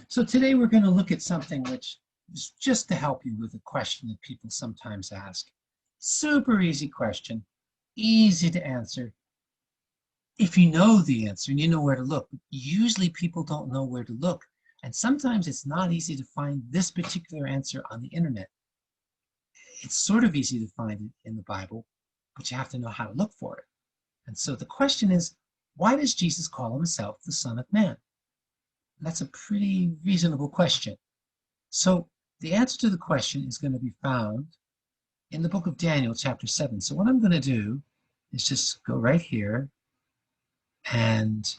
So today we're going to look at something which is just to help you with a question that people sometimes ask. Super easy question, easy to answer. If you know the answer and you know where to look, usually people don't know where to look. And sometimes it's not easy to find this particular answer on the internet. It's sort of easy to find it in the Bible, but you have to know how to look for it. And so the question is, why does Jesus call himself the Son of Man? That's a pretty reasonable question. So the answer to the question is going to be found in the book of Daniel, chapter 7. So what I'm going to do is just go right here and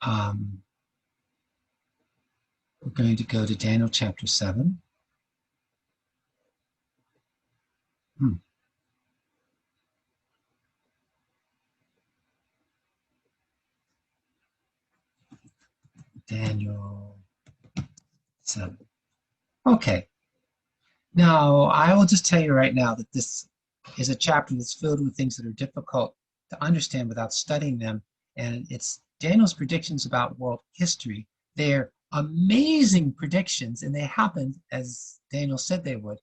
we're going to go to Daniel chapter 7. Daniel 7. Okay. Now, I will just tell you right now that this is a chapter that's filled with things that are difficult to understand without studying them. And it's Daniel's predictions about world history. They're amazing predictions, and they happened as Daniel said they would.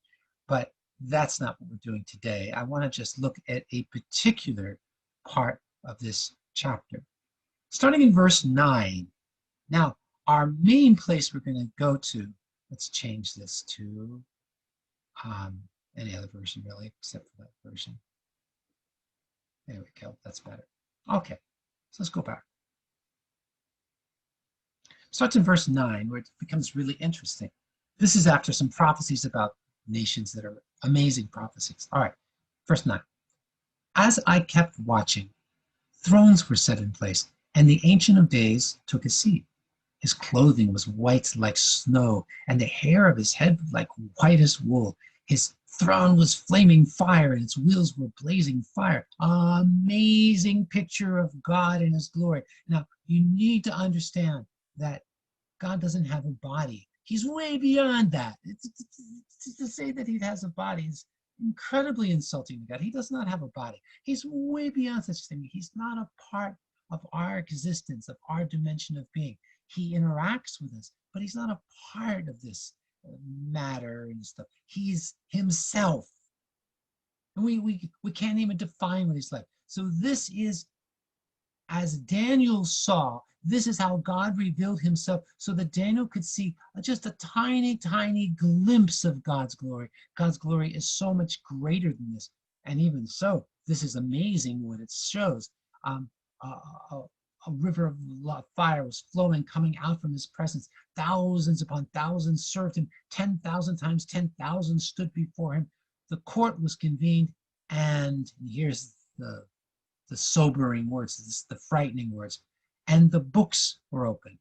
But that's not what we're doing today. I want to just look at a particular part of this chapter. Starting in verse 9. Now, our main place we're going to go to, let's change this to any other version really, except for that version. There we go, that's better. Okay, so let's go back. Starts in verse 9, where it becomes really interesting. This is after some prophecies about nations that are amazing prophecies. All right, verse 9. As I kept watching, thrones were set in place, and the Ancient of Days took his seat. His clothing was white like snow, and the hair of his head like white as wool. His throne was flaming fire, and its wheels were blazing fire. Amazing picture of God in his glory. Now, you need to understand that God doesn't have a body. He's way beyond that. To say that he has a body is incredibly insulting to God. He does not have a body. He's way beyond such a thing. He's not a part of our existence, of our dimension of being. He interacts with us, but he's not a part of this matter and stuff. He's himself. And we can't even define what he's like. So this is, as Daniel saw, this is how God revealed himself so that Daniel could see just a tiny, tiny glimpse of God's glory. God's glory is so much greater than this. And even so, this is amazing what it shows. A river of fire was flowing, coming out from his presence. Thousands upon thousands served him. 10,000 times 10,000 stood before him. The court was convened, and here's the sobering words, the frightening words. And the books were opened.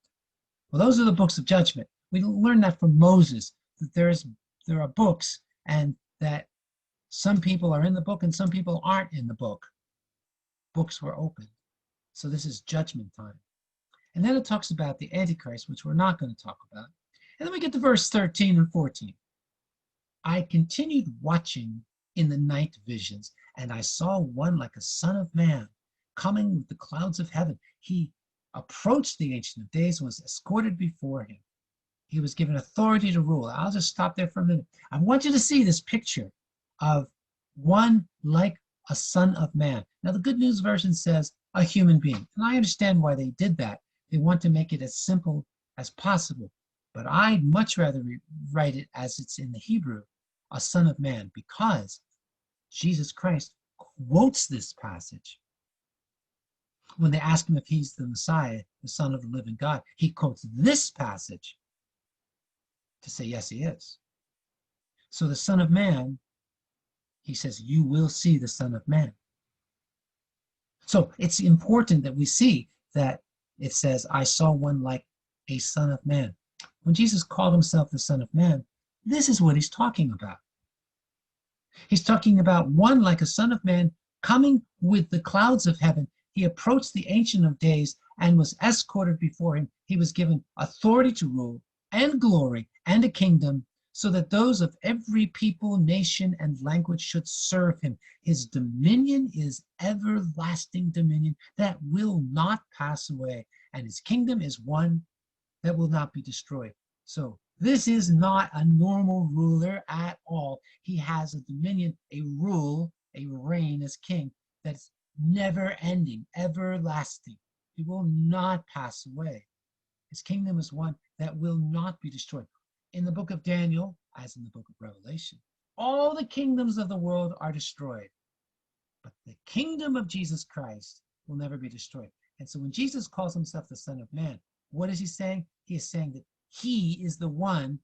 Well, those are the books of judgment. We learned that from Moses, that there are books, and that some people are in the book and some people aren't in the book. Books were opened. So this is judgment time. And then it talks about the Antichrist, which we're not going to talk about. And then we get to verse 13 and 14. I continued watching in the night visions, and I saw one like a son of man coming with the clouds of heaven. He approached the Ancient of Days and was escorted before him. He was given authority to rule. I'll just stop there for a minute. I want you to see this picture of one like a son of man. Now, the Good News Version says a human being. And I understand why they did that. They want to make it as simple as possible. But I'd much rather write it as it's in the Hebrew, a son of man, because Jesus Christ quotes this passage. When they ask him if he's the Messiah, the Son of the living God, he quotes this passage to say, yes, he is. So the Son of Man, he says, you will see the Son of Man. So it's important that we see that it says, I saw one like a son of man. When Jesus called himself the Son of Man, this is what he's talking about. He's talking about one like a son of man coming with the clouds of heaven. He approached the Ancient of Days and was escorted before him. He was given authority to rule and glory and a kingdom, so that those of every people, nation, and language should serve him. His dominion is everlasting dominion that will not pass away, and his kingdom is one that will not be destroyed. So this is not a normal ruler at all. He has a dominion, a rule, a reign as king that's never ending, everlasting. He will not pass away. His kingdom is one that will not be destroyed. In the book of Daniel, as in the book of Revelation, all the kingdoms of the world are destroyed, but the kingdom of Jesus Christ will never be destroyed. And so when Jesus calls himself the Son of Man, what is he saying? He is saying that he is the one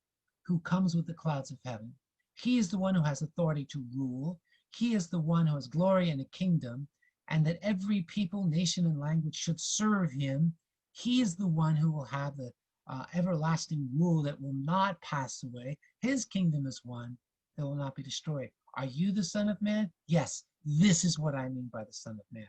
who comes with the clouds of heaven. He is the one who has authority to rule. He is the one who has glory and a kingdom, and that every people, nation, and language should serve him. He is the one who will have the everlasting rule that will not pass away. His kingdom is one that will not be destroyed. Are you the Son of Man? Yes, this is what I mean by the Son of Man.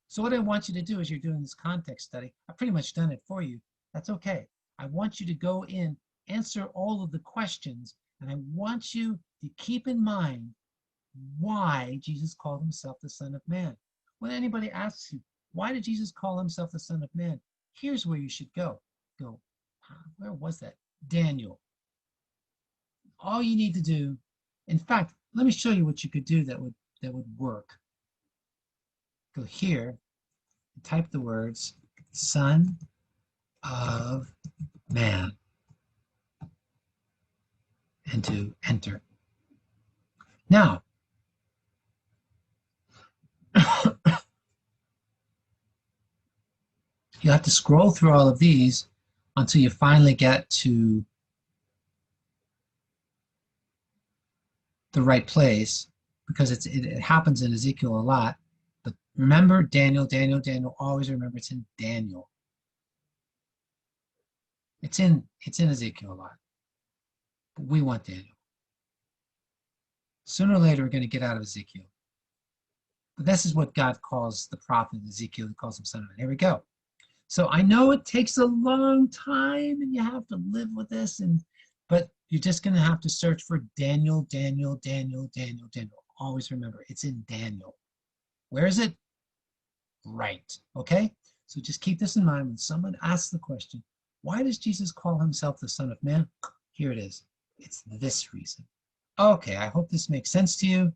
So what I want you to do as you're doing this context study, I've pretty much done it for you. That's okay. I want you to go in, answer all of the questions, and I want you to keep in mind why Jesus called himself the Son of Man. When anybody asks you, why did Jesus call himself the Son of Man? Here's where you should go. Where was that? Daniel. All you need to do, in fact, let me show you what you could do that would work. Go here and type the words Son of Man and to enter. Now, you have to scroll through all of these until you finally get to the right place, because it happens in Ezekiel a lot. But remember Daniel, Daniel, Daniel. Always remember it's in Daniel. It's in Ezekiel a lot. But we want Daniel. Sooner or later, we're going to get out of Ezekiel. But this is what God calls the prophet Ezekiel. He calls him Son of Man. Here we go. So I know it takes a long time and you have to live with this, but you're just going to have to search for Daniel, Daniel, Daniel, Daniel, Daniel. Always remember, it's in Daniel. Where is it? Right. Okay? So just keep this in mind when someone asks the question, why does Jesus call himself the Son of Man? Here it is. It's this reason. Okay, I hope this makes sense to you.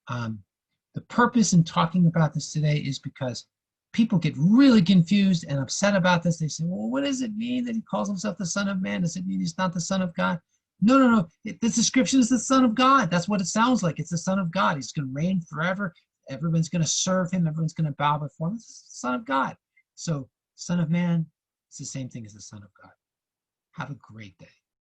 The purpose in talking about this today is because people get really confused and upset about this. They say, well, what does it mean that he calls himself the Son of Man? Does it mean he's not the Son of God? No, no, no. The description is the Son of God. That's what it sounds like. It's the Son of God. He's going to reign forever. Everyone's going to serve him. Everyone's going to bow before him. It's the Son of God. So Son of Man is the same thing as the Son of God. Have a great day.